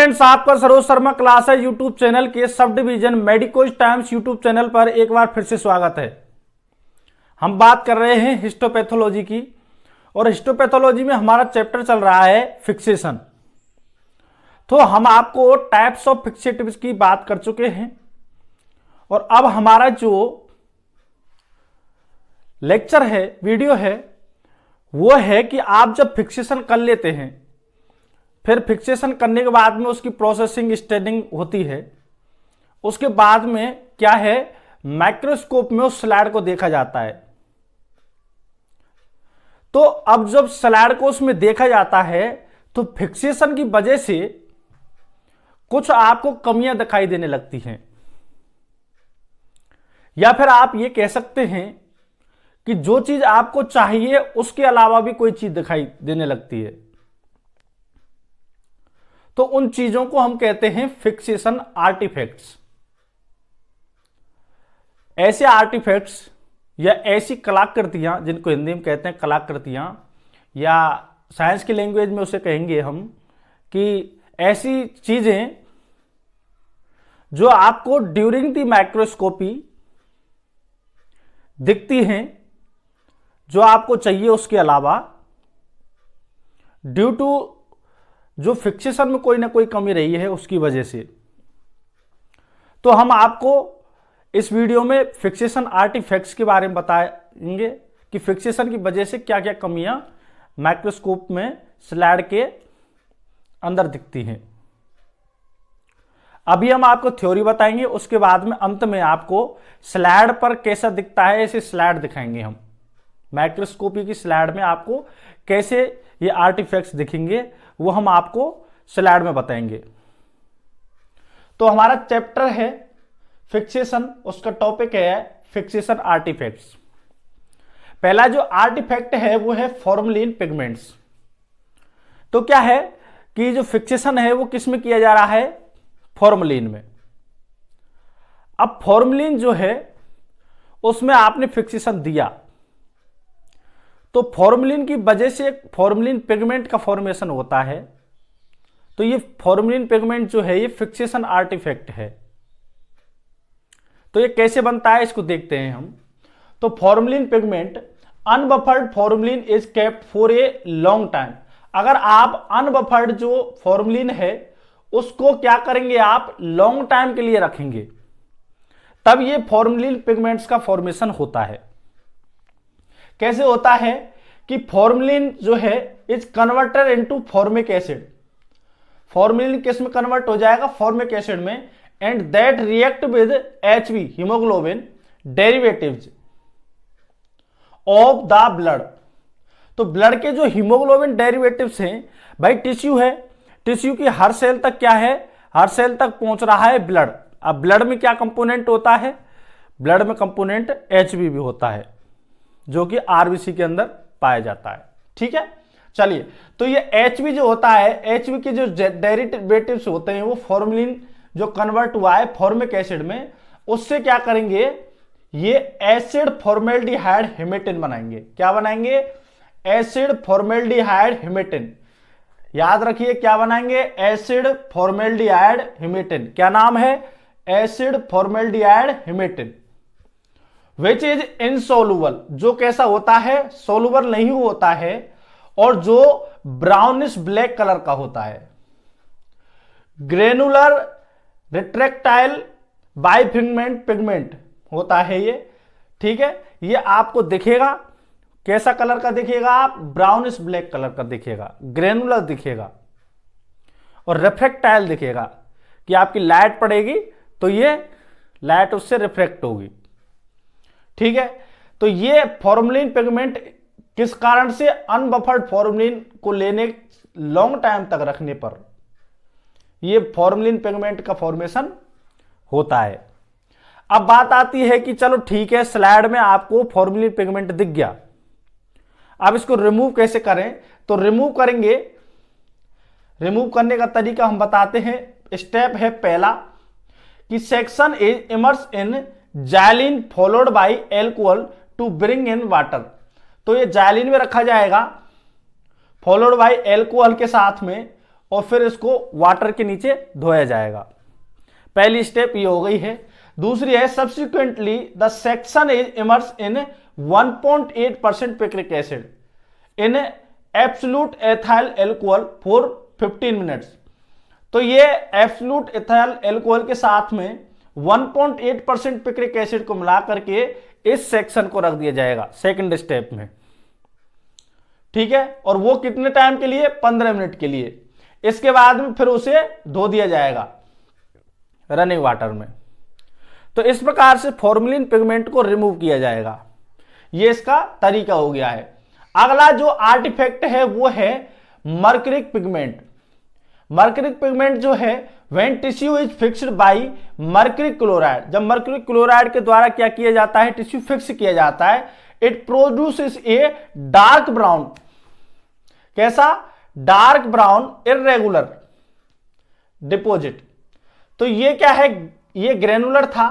Friends, आपका Saroj Sharma class है YouTube channel के sub division medicos times YouTube channel पर एक बार फिर से स्वागत है। हम बात कर रहे हैं हिस्टोपैथोलॉजी की और हिस्टोपैथोलॉजी में हमारा चैप्टर चल रहा है फिक्सेशन। तो हम आपको टाइप्स ऑफ फिक्सेटिव्स की बात कर चुके हैं और अब हमारा जो लेक्चर है, वीडियो है, वो है कि आप जब फिक्सेशन कर लेते हैं, फिर फिक्सेशन करने के बाद में उसकी प्रोसेसिंग स्टेडिंग होती है, उसके बाद में क्या है, माइक्रोस्कोप में उस स्लाइड को देखा जाता है। तो अब जब स्लाइड को उसमें देखा जाता है तो फिक्सेशन की वजह से कुछ आपको कमियां दिखाई देने लगती हैं, या फिर आप ये कह सकते हैं कि जो चीज आपको चाहिए उसके अलावा भी कोई चीज दिखाई देने लगती है। तो उन चीजों को हम कहते हैं फिक्सेशन आर्टिफैक्ट्स। ऐसे आर्टिफैक्ट्स या ऐसी कलाकृतियां, जिनको हिंदी में कहते हैं कलाकृतियां, या साइंस की लैंग्वेज में उसे कहेंगे हम कि ऐसी चीजें जो आपको ड्यूरिंग द माइक्रोस्कोपी दिखती हैं, जो आपको चाहिए उसके अलावा, ड्यू टू जो फिक्सेशन में कोई ना कोई कमी रही है उसकी वजह से। तो हम आपको इस वीडियो में फिक्सेशन आर्टिफैक्ट्स के बारे में बताएंगे कि फिक्सेशन की वजह से क्या क्या कमियां माइक्रोस्कोप में स्लाइड के अंदर दिखती हैं। अभी हम आपको थ्योरी बताएंगे, उसके बाद में अंत में आपको स्लाइड पर कैसा दिखता है ऐसे स्लाइड दिखाएंगे। हम माइक्रोस्कोपी की स्लाइड में आपको कैसे ये आर्टिफैक्ट्स दिखेंगे वो हम आपको स्लाइड में बताएंगे। तो हमारा चैप्टर है फिक्सेशन, उसका टॉपिक है फिक्सेशन आर्टिफैक्ट्स। पहला जो आर्टिफैक्ट है वो है फॉर्मलिन पिगमेंट्स। तो क्या है कि जो फिक्सेशन है वो किस में किया जा रहा है, फॉर्मलिन में। अब फॉर्मलिन जो है उसमें आपने फिक्सेशन दिया तो फॉर्मलिन की वजह से एक फॉर्मलिन पिगमेंट का फॉर्मेशन होता है। तो ये फॉर्मलिन पिगमेंट जो है ये फिक्सेशन आर्टिफैक्ट है। तो ये कैसे बनता है इसको देखते हैं हम। तो formalin pigment, unbuffered formalin is kept for a long time. अगर आप अनबफर्ड जो फॉर्मलिन है उसको क्या करेंगे, आप लॉन्ग टाइम के लिए रखेंगे, तब ये फॉर्मलिन पिगमेंट्स का फॉर्मेशन होता है। कैसे होता है कि फॉर्मलिन जो है is converter into formic acid. Formalin किस में कन्वर्ट हो जाएगा, फॉर्मिक एसिड में, and that react with HB haemoglobin derivatives of the blood. तो ब्लड के जो हीमोग्लोबिन डेरिवेटिव्स हैं, भाई टिश्यू है, टिश्यू की हर सेल तक क्या है, हर सेल तक पहुंच रहा है ब्लड। अब ब्लड में क्या कंपोनेंट होता है, ब्लड में कंपोनेंट HB भी होता है जो कि RBC के अंदर पाया जाता है। ठीक है, चलिए। तो ये HB जो होता है, HB के जो डेरिवेटिव्स होते हैं वो फॉर्मलिन जो कन्वर्ट हुआ है फॉर्मिक एसिड में, उससे क्या करेंगे, ये एसिड फॉर्मेल्डिहाइड हेमेटिन बनाएंगे। क्या बनाएंगे, एसिड फॉर्मेल्डिहाइड हेमेटिन। याद रखिए क्या बनाएंगे, एसिड फॉर्मेल्डिहाइड हेमेटिन। क्या नाम है, एसिड फॉर्मेल्डिहाइड हेमेटिन, विच इज इनसोलुबल। जो कैसा होता है, सोलुबल नहीं होता है और जो ब्राउनिश ब्लैक कलर का होता है। ग्रेनुलर रिट्रैक्टाइल बाइफिगमेंट पिगमेंट होता है ये। ठीक है, ये आपको दिखेगा कैसा कलर का दिखेगा, आप ब्राउनिश ब्लैक कलर का दिखेगा, ग्रेनुलर दिखेगा और रिफ्रैक्टाइल दिखेगा कि आपकी लाइट पड़ेगी तो ये लाइट उससे रिफ्रैक्ट होगी। ठीक है, तो ये फॉर्मलिन पिगमेंट किस कारण से, अनबफर्ड फॉर्मलिन को लेने लॉन्ग टाइम तक रखने पर ये फॉर्मलिन पिगमेंट का फॉर्मेशन होता है। अब बात आती है कि चलो ठीक है, स्लाइड में आपको फॉर्मलिन पिगमेंट दिख गया, अब इसको रिमूव कैसे करें। तो रिमूव करेंगे, रिमूव करने का तरीका हम बताते हैं। स्टेप है पहला कि section is immerse in xylene followed by alcohol to bring in water. तो ये जाइलिन में रखा जाएगा फॉलोड बाय एल्कोहल के साथ में, और फिर इसको वाटर के नीचे धोया जाएगा। पहली स्टेप ये हो गई है। दूसरी है subsequently the section is immerse in 1.8% picric acid in absolute ethyl alcohol for 15 minutes. तो ये एब्सोल्यूट एथाइल एल्कोहल के साथ में 1.8% पिक्रिक एसिड को मिला करके इस सेक्शन को रख दिया जाएगा सेकंड स्टेप में, ठीक है। और वो कितने टाइम के लिए? 15 मिनट के लिए। इसके बाद में फिर उसे धो दिया जाएगा रनिंग वाटर में। तो इस प्रकार से फॉर्मेलिन पिगमेंट को रिमूव किया जाएगा। ये इसका तरीका हो गया है। अगला जो आर्टिफैक्ट है वो है मर्क्यूरिक पिगमेंट। मर्क्यूरिक पिगमेंट जो है when tissue is fixed by mercuric chloride, जब मर्क्यूरिक क्लोराइड के द्वारा क्या किया जाता है? टिश्यू फिक्स किया जाता है। It produces a dark brown, कैसा? Dark brown irregular deposit. तो ये क्या है? ये ग्रेनुलर था,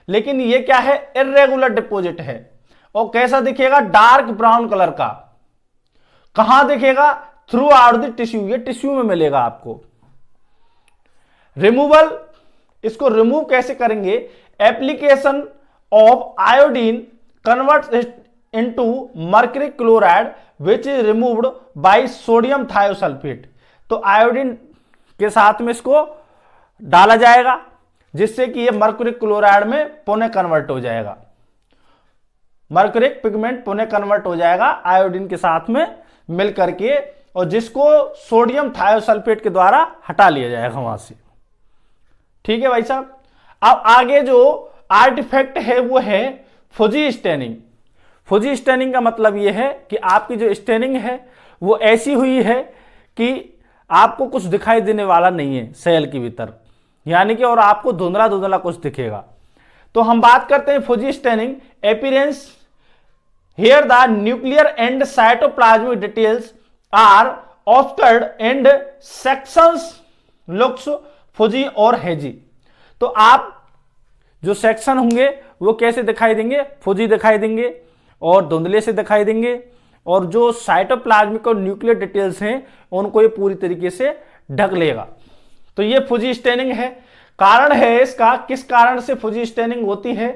लेकिन ये क्या है? इररेगुलर डिपॉजिट है। और कैसा दिखेगा? डार्क ब्राउन कलर का। कहां दिखेगा? थ्रू आउट द टिश्यू, ये टिश्यू में मिलेगा आपको। रिमूवल, इसको रिमूव कैसे करेंगे? Application of iodine converts into mercuric chloride which is removed by sodium thiosulphate. तो आयोडीन के साथ में इसको डाला जाएगा जिससे कि ये मर्क्यूरिक क्लोराइड में पुनः कन्वर्ट हो जाएगा। मर्क्यूरिक पिगमेंट पुनः कन्वर्ट हो जाएगा आयोडीन के साथ में मिल करके, और जिसको सोडियम थायोसल्फेट के द्वारा हटा लिया जाएगा वहां से, ठीक है भाई साहब। अब आगे जो आर्टिफैक्ट है वो है फुजी स्टेनिंग। फुजी स्टेनिंग का मतलब ये है कि आपकी जो स्टेनिंग है वो ऐसी हुई है कि आपको कुछ दिखाई देने वाला नहीं है सेल के भीतर, यानी कि और आपको धुंधला धुंधला कुछ दिखेगा। तो हम बात करते हैं fuzzy staining appearance. Here the nuclear and cytoplasmic details are obscured and sections looks fuzzy or hazy. तो आप जो सेक्शन होंगे वो कैसे दिखाई देंगे? फुजी दिखाई देंगे और धुंधले से दिखाई देंगे, और जो साइटोप्लाज्मिक और न्यूक्लियर डिटेल्स हैं उनको ये पूरी तरीके से ढक लेगा। तो ये फुजी स्टेनिंग है। कारण है इसका, किस कारण से फुजी स्टेनिंग होती है?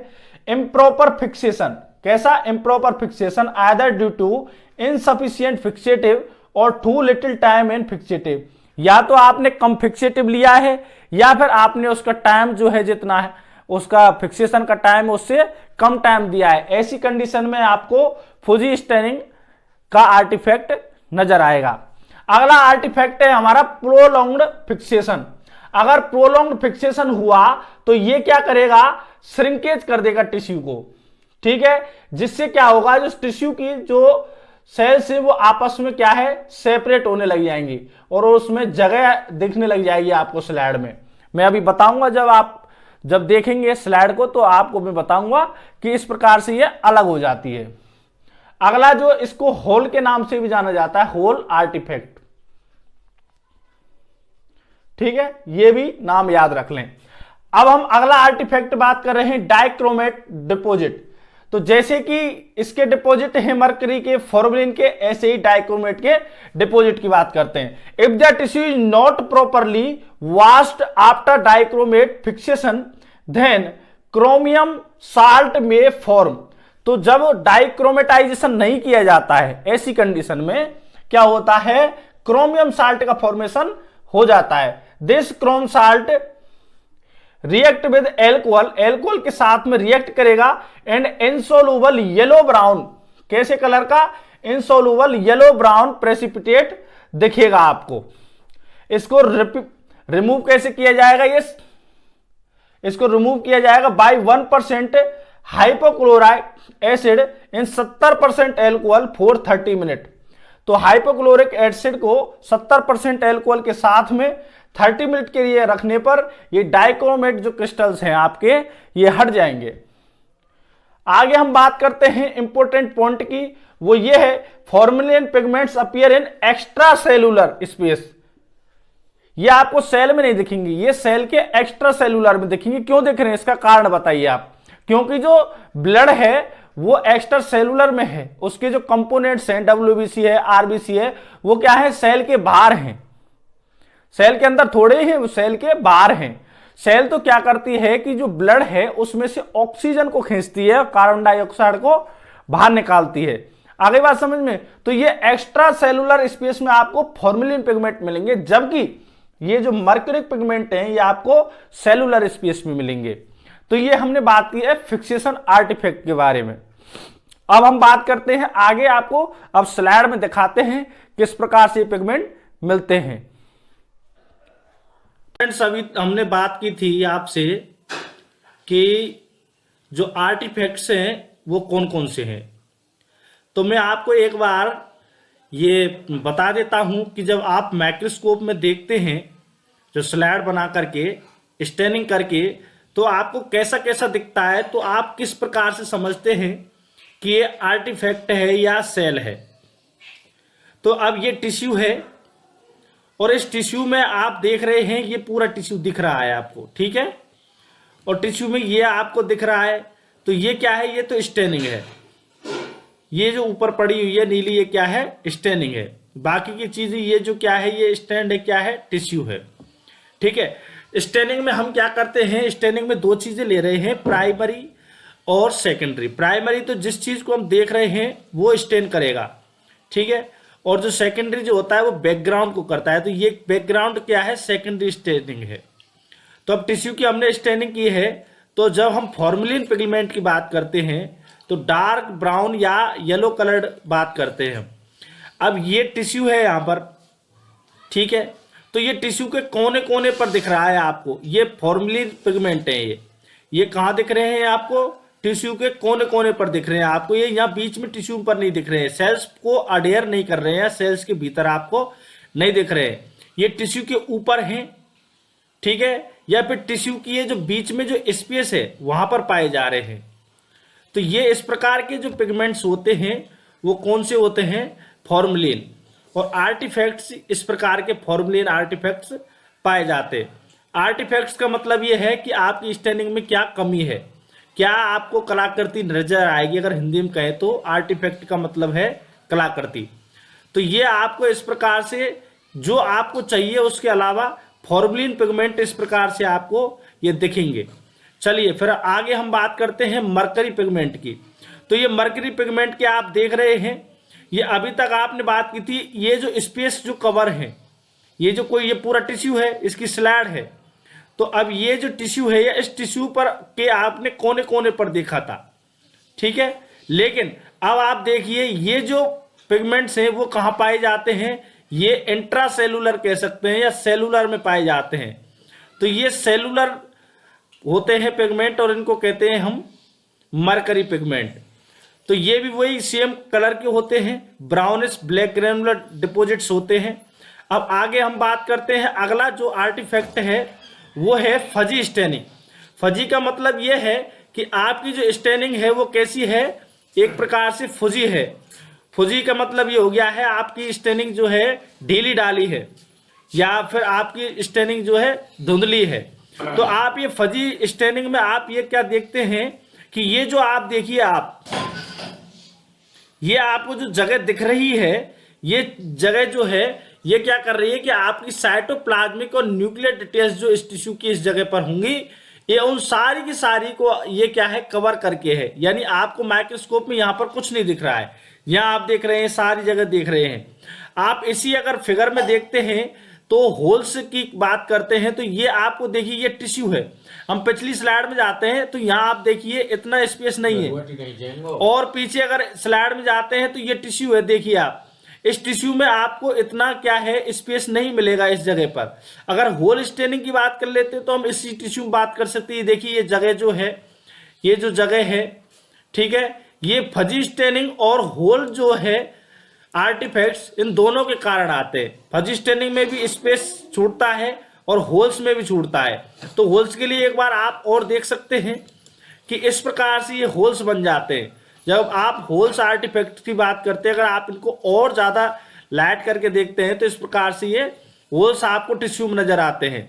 Improper fixation. कैसा? Improper fixation either due to insufficient fixative or too little time in fixative. या तो आपने कम फिक्सेटिव लिया है या फिर आपने उसका टाइम जो है जितना है उसका फिक्सेशन का टाइम उससे कम टाइम दिया है। ऐसी कंडीशन में आपको फुजी स्टेनिंग का आर्टिफैक्ट नजर आएगा। अगला आर्टिफैक्ट है हमारा प्रोलॉन्ग्ड फिक्सेशन। अगर प्रोलॉन्ग्ड फिक्सेशन हुआ तो ये क्या करेगा? श्रिंकेज कर देगा टिश्यू को, ठीक है। जिससे क्या होगा? जो टिश्यू की जो सेल्स है वो आपस में क्या है? सेपरेट होने लग जाएंगी और उसमें जगह दिखने लग जाएगी आपको स्लाइड में। मैं अभी बताऊंगा, जब देखेंगे स्लाइड को तो आपको मैं बताऊंगा कि इस प्रकार से ये अलग हो जाती है। अगला जो इसको होल के नाम से भी जाना जाता है, होल आर्टिफैक्ट, ठीक है। ये भी नाम याद रख लें। अब हम अगला आर्टिफैक्ट बात कर रहे हैं डाइक्रोमेट डिपॉजिट। तो जैसे कि इसके डिपॉजिट है मर्करी के, फॉर्मेलिन के, ऐसे ही डाइक्रोमेट के डिपॉजिट की बात करते हैं। If the tissue is not properly washed after dichromate fixation then chromium salt में फॉर्म। तो जब डाइक्रोमेटाइजेशन नहीं किया जाता है ऐसी कंडीशन में क्या होता है? क्रोमियम साल्ट का फॉर्मेशन हो जाता है। This Chrome salt react with alcohol, alcohol के साथ में रिएक्ट करेगा एंड इनसोल्यूबल येलो ब्राउन, कैसे कलर का? इनसोल्यूबल येलो ब्राउन प्रेसिपिटेट दिखेगा आपको। इसको रिमूव कैसे किया जाएगा? इसको रिमूव किया जाएगा by 1% hypochloric acid in 70% alcohol for 30 minute. तो हाइपोक्लोरिक एसिड को 70% एल्कोहल के साथ में 30 मिनट के लिए रखने पर ये डाइक्रोमेट जो क्रिस्टल्स हैं आपके ये हट जाएंगे। आगे हम बात करते हैं इंपॉर्टेंट पॉइंट की, वो ये है formalin pigments appear in extra cellular space. ये आपको सेल में नहीं दिखेंगे, ये सेल के एक्स्ट्रा सेलुलर में दिखेंगे। क्यों दिख रहे हैं? इसका कारण बताइए आप। क्योंकि जो ब्लड है वो एक्स्ट्रा सेलुलर में है, उसके जो कंपोनेंट्स हैं WBC है, RBC है, वो क्या है? सेल के बाहर हैं। सेल के अंदर थोड़े हैं, सेल के बाहर हैं। सेल तो क्या करती है कि जो ब्लड है उसमें से ऑक्सीजन को खींचती है, कार्बन डाइऑक्साइड को बाहर निकालती है। आगे बात समझ में? तो ये एक्स्ट्रा सेलुलर स्पेस में आपको फॉर्मेलिन पिगमेंट मिलेंगे, जबकि ये जो मर्क्यूरिक पिगमेंट हैं ये आपको सेलुलर स्पेस में मिलेंगे। तो ये हमने बात की है फिक्सेशन आर्टिफैक्ट के बारे में। अब हम बात करते हैं आगे, आपको अब स्लाइड में दिखाते हैं किस प्रकार से पिगमेंट मिलते हैं। फ्रेंड्स, अभी हमने बात की थी आपसे कि जो आर्टिफैक्ट्स हैं वो कौन कौन से हैं। तो मैं आपको एक बार ये बता देता हूं कि जब आप माइक्रोस्कोप में देखते हैं जो स्लाइड बना करके स्टैनिंग करके, तो आपको कैसा कैसा दिखता है, तो आप किस प्रकार से समझते हैं कि ये आर्टिफैक्ट है या सेल है। तो अब ये टिश्यू है और इस टिश्यू में आप देख रहे हैं ये पूरा टिश्यू दिख रहा है आपको, ठीक है, और टिश्यू में ये आपको दिख रहा है। तो ये क्या है? ये तो स्टेनिंग है। ये जो ऊपर पड़ी हुई है नीली, ये क्या है? स्टेनिंग है। बाकी की चीजें ये जो क्या है, ये स्टैंड है, क्या है? टिश्यू है, ठीक है। स्टेनिंग में हम क्या करते हैं? स्टेनिंग में दो चीजें ले रहे हैं, प्राइमरी और सेकेंडरी। प्राइमरी तो जिस चीज को हम देख रहे हैं वो स्टेन करेगा, ठीक है, और जो सेकेंडरी जो होता है वो बैकग्राउंड को करता है। तो ये बैकग्राउंड क्या है? सेकेंडरी स्टेनिंग है। तो अब टिश्यू की हमने स्टेनिंग की है, तो जब हम फॉर्मेलिन पिगमेंट की बात करते हैं तो डार्क ब्राउन या येलो कलर्ड बात करते हैं। अब ये टिश्यू है यहां पर, ठीक है, तो ये टिश्यू के कोने कोने पर दिख रहा है आपको, ये फॉर्मेलिन पिगमेंट है। ये कहां दिख रहे हैं आपको? टिश्यू के कोने कोने पर दिख रहे हैं आपको। ये यहाँ बीच में टिश्यू पर नहीं दिख रहे हैं, सेल्स को अडेयर नहीं कर रहे हैं, सेल्स के भीतर आपको नहीं दिख रहे हैं, ये टिश्यू के ऊपर हैं, ठीक है, या फिर टिश्यू की ये जो बीच में जो स्पेस है वहां पर पाए जा रहे हैं। तो ये इस प्रकार के जो पिगमेंट्स होते हैं वो कौन से होते हैं? फॉर्मेलिन। और आर्टिफैक्ट्स, इस प्रकार के फॉर्मेलिन आर्टिफैक्ट्स पाए जाते हैं। आर्टिफैक्ट्स का मतलब ये है कि आपकी स्टेनिंग में क्या कमी है, क्या आपको कलाकृति नजर आएगी। अगर हिंदी में कहें तो आर्टिफैक्ट का मतलब है कलाकृति। तो ये आपको इस प्रकार से जो आपको चाहिए उसके अलावा फॉर्मेलिन पिगमेंट इस प्रकार से आपको ये दिखेंगे। चलिए फिर आगे हम बात करते हैं मरकरी पिगमेंट की। तो ये मरकरी पिगमेंट के आप देख रहे हैं, ये अभी तक आपने बात की थी, ये जो स्पेस जो कवर है, ये जो कोई ये पूरा टिश्यू है, इसकी स्लाइड है। तो अब ये जो टिश्यू है, या इस टिश्यू पर के आपने कोने कोने पर देखा था, ठीक है, लेकिन अब आप देखिए ये जो पिगमेंट्स हैं वो कहाँ पाए जाते हैं? ये इंट्रासेलुलर कह सकते हैं या सेलुलर में पाए जाते हैं। तो ये सेलुलर होते हैं पिगमेंट और इनको कहते हैं हम मरकरी पिगमेंट। तो ये भी वही सेम कलर के होते हैं, ब्राउनिश ब्लैक ग्रेनुलर डिपॉजिट्स होते हैं। अब आगे हम बात करते हैं, अगला जो आर्टिफैक्ट है वो है फजी स्टेनिंग। फजी का मतलब ये है कि आपकी जो स्टेनिंग है वो कैसी है? एक प्रकार से फुजी है। फुजी का मतलब ये हो गया है आपकी स्टेनिंग जो है ढीली डाली है, या फिर आपकी स्टेनिंग जो है धुंधली है। तो आप ये फजी स्टेनिंग में आप ये क्या देखते हैं कि ये जो आप देखिए, आप ये आपको जो जगह दिख रही है, ये जगह जो है ये क्या कर रही है कि आपकी साइटोप्लाज्मिक और न्यूक्लियर डिटेल्स जो इस टिश्यू की इस जगह पर होंगी, ये उन सारी की सारी को ये क्या है? कवर करके है। यानी आपको माइक्रोस्कोप में यहाँ पर कुछ नहीं दिख रहा है, यहाँ आप देख रहे हैं सारी जगह देख रहे हैं आप। इसी अगर फिगर में देखते हैं तो होल्स की बात करते हैं, तो ये आपको देखिए ये टिश्यू है। हम पिछली स्लाइड में जाते हैं तो यहाँ आप देखिए इतना स्पेस नहीं है, और पीछे अगर स्लाइड में जाते हैं तो ये टिश्यू है, देखिए आप इस टिश्यू में आपको इतना क्या है स्पेस नहीं मिलेगा इस जगह पर। अगर होल स्टेनिंग की बात कर लेते हैं तो हम इसी टिश्यू में बात कर सकते हैं। देखिए ये जगह जो है, ये जो जगह है, ठीक है, ये फजी स्टेनिंग और होल जो है आर्टिफैक्ट्स इन दोनों के कारण आते हैं। फजी स्टेनिंग में भी स्पेस छूटता है और होल्स में भी छूटता है। तो होल्स के लिए एक बार आप और देख सकते हैं कि इस प्रकार से ये होल्स बन जाते हैं। जब आप होल्स आर्टिफैक्ट की बात करते हैं, अगर आप इनको और ज्यादा लाइट करके देखते हैं तो इस प्रकार से ये होल्स आपको टिश्यू में नजर आते हैं।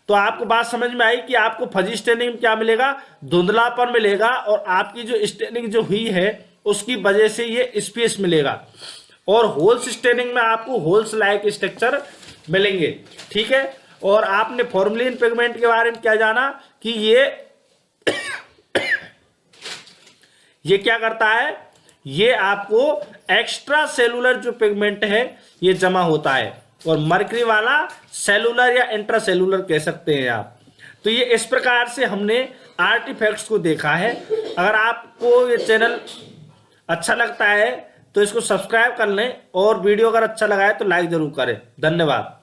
तो आपको बात समझ में आई कि आपको फजी स्टेनिंग में क्या मिलेगा? धुंधलापन मिलेगा, और आपकी जो स्टेनिंग जो हुई है उसकी वजह से ये स्पेस मिलेगा। और होल्स स्टेनिंग में आपको होल्स लाइक स्ट्रक्चर मिलेंगे। ठीक है, और आपने फॉर्मेलिन पिगमेंट के बारे में क्या जाना कि ये क्या करता है, ये आपको एक्स्ट्रा सेलुलर जो पिगमेंट है ये जमा होता है, और मर्करी वाला सेलुलर या इंट्रा सेलुलर कह सकते हैं आप। तो ये इस प्रकार से हमने आर्टिफैक्ट्स को देखा है। अगर आपको ये चैनल अच्छा लगता है तो इसको सब्सक्राइब कर लें, और वीडियो अगर अच्छा लगा है तो लाइक जरूर करें। धन्यवाद।